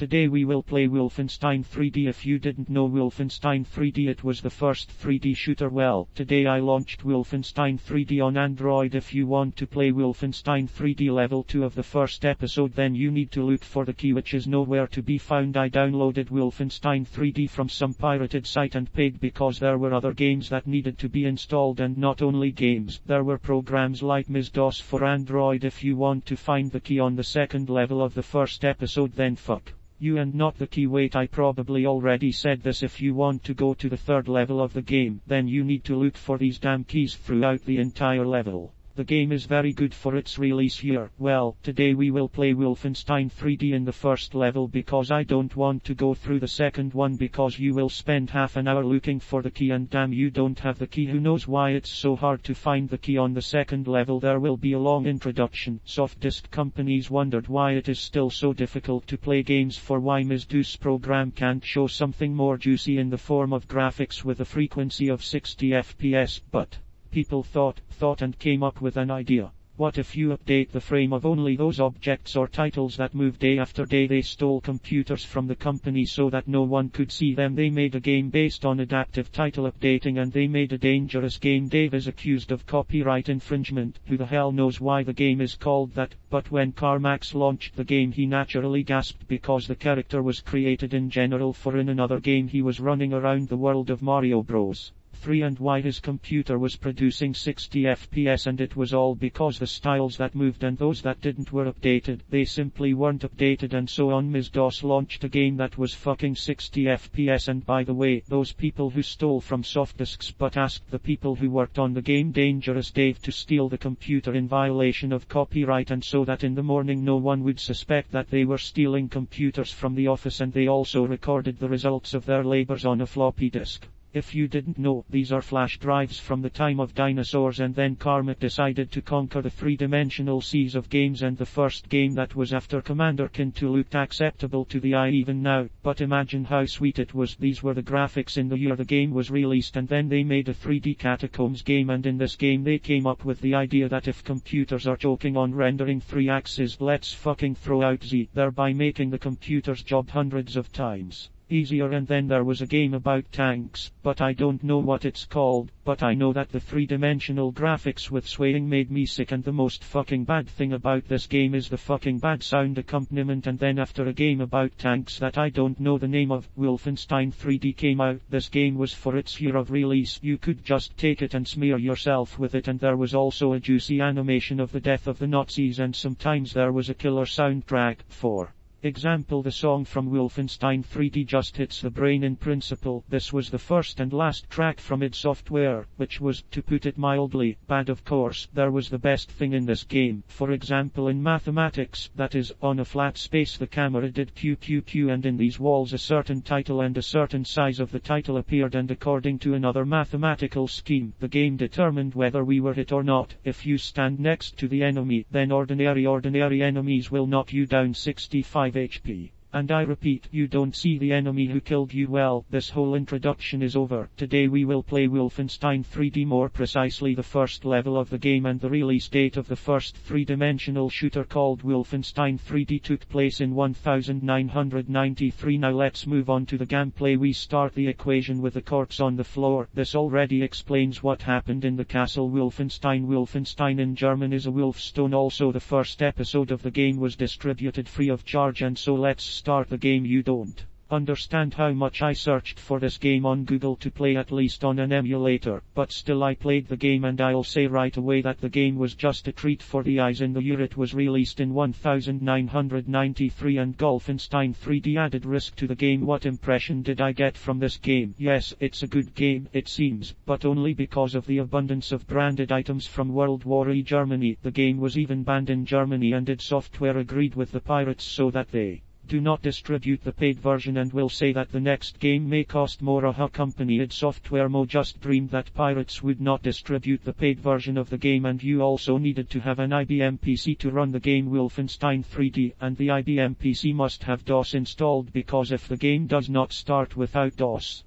Today we will play Wolfenstein 3D. If you didn't know Wolfenstein 3D, it was the first 3D shooter. Well, today I launched Wolfenstein 3D on Android. If you want to play Wolfenstein 3D level 2 of the first episode, then you need to look for the key, which is nowhere to be found. I downloaded Wolfenstein 3D from some pirated site and paid because there were other games that needed to be installed, and not only games, there were programs like MS-DOS for Android. If you want to find the key on the second level of the first episode, then fuck you and not the key. Wait, I probably already said this. If you want to go to the third level of the game, then you need to look for these damn keys throughout the entire level. The game is very good for its release year. Well, today we will play Wolfenstein 3D in the first level because I don't want to go through the second one, because you will spend half an hour looking for the key and damn you don't have the key. Who knows why it's so hard to find the key on the second level? There will be a long introduction. Soft disk companies wondered why it is still so difficult to play games, for why MS-DOS program can't show something more juicy in the form of graphics with a frequency of 60 FPS, but people thought and came up with an idea. What if you update the frame of only those objects or titles that move day after day? They stole computers from the company so that no one could see them. They made a game based on adaptive title updating, and they made a dangerous game. Dave is accused of copyright infringement. Who the hell knows why the game is called that? But when Carmax launched the game, he naturally gasped because the character was created in general for in another game he was running around the world of Mario Bros. 3, and why his computer was producing 60 FPS, and it was all because the styles that moved and those that didn't were updated. They simply weren't updated, and so on. MS-DOS launched a game that was fucking 60 FPS, and by the way, those people who stole from soft disks but asked the people who worked on the game Dangerous Dave to steal the computer in violation of copyright, and so that in the morning no one would suspect that they were stealing computers from the office, and they also recorded the results of their labors on a floppy disk. If you didn't know, these are flash drives from the time of dinosaurs, and then Carmack decided to conquer the three-dimensional seas of games, and the first game that was after Commander Keen 2 looked acceptable to the eye even now, but imagine how sweet it was. These were the graphics in the year the game was released, and then they made a 3D Catacombs game, and in this game they came up with the idea that if computers are choking on rendering 3 axes, let's fucking throw out Z, thereby making the computer's job hundreds of times easier. And then there was a game about tanks, but I don't know what it's called, but I know that the three-dimensional graphics with swaying made me sick, and the most fucking bad thing about this game is the fucking bad sound accompaniment. And then after a game about tanks that I don't know the name of, Wolfenstein 3D came out. This game was for its year of release. You could just take it and smear yourself with it, and there was also a juicy animation of the death of the Nazis, and sometimes there was a killer soundtrack. For example, the song from Wolfenstein 3D just hits the brain in principle. This was the first and last track from id Software, which was, to put it mildly, bad. Of course, there was the best thing in this game. For example, in mathematics, that is, on a flat space the camera did q q q, and in these walls a certain title and a certain size of the title appeared, and according to another mathematical scheme, the game determined whether we were hit or not. If you stand next to the enemy, then ordinary enemies will knock you down 65 HP. And I repeat, you don't see the enemy who killed you. Well, this whole introduction is over. Today we will play Wolfenstein 3D, more precisely the first level of the game, and the release date of the first three-dimensional shooter called Wolfenstein 3D took place in 1993. Now let's move on to the gameplay. We start the equation with a corpse on the floor. This already explains what happened in the castle. Wolfenstein in German is a Wolfsstein. Also, the first episode of the game was distributed free of charge, and so let's start the game. You don't understand how much I searched for this game on Google to play, at least on an emulator, but still I played the game, and I'll say right away that the game was just a treat for the eyes. In the year it was released in 1993, and Wolfenstein 3D added risk to the game. What impression did I get from this game? Yes, it's a good game, it seems, but only because of the abundance of branded items from World War I Germany. The game was even banned in Germany, and id Software agreed with the pirates so that they do not distribute the paid version, and will say that the next game may cost more. A company id Software Mo just dreamed that pirates would not distribute the paid version of the game, and you also needed to have an IBM PC to run the game Wolfenstein 3D, and the IBM PC must have DOS installed, because if the game does not start without DOS,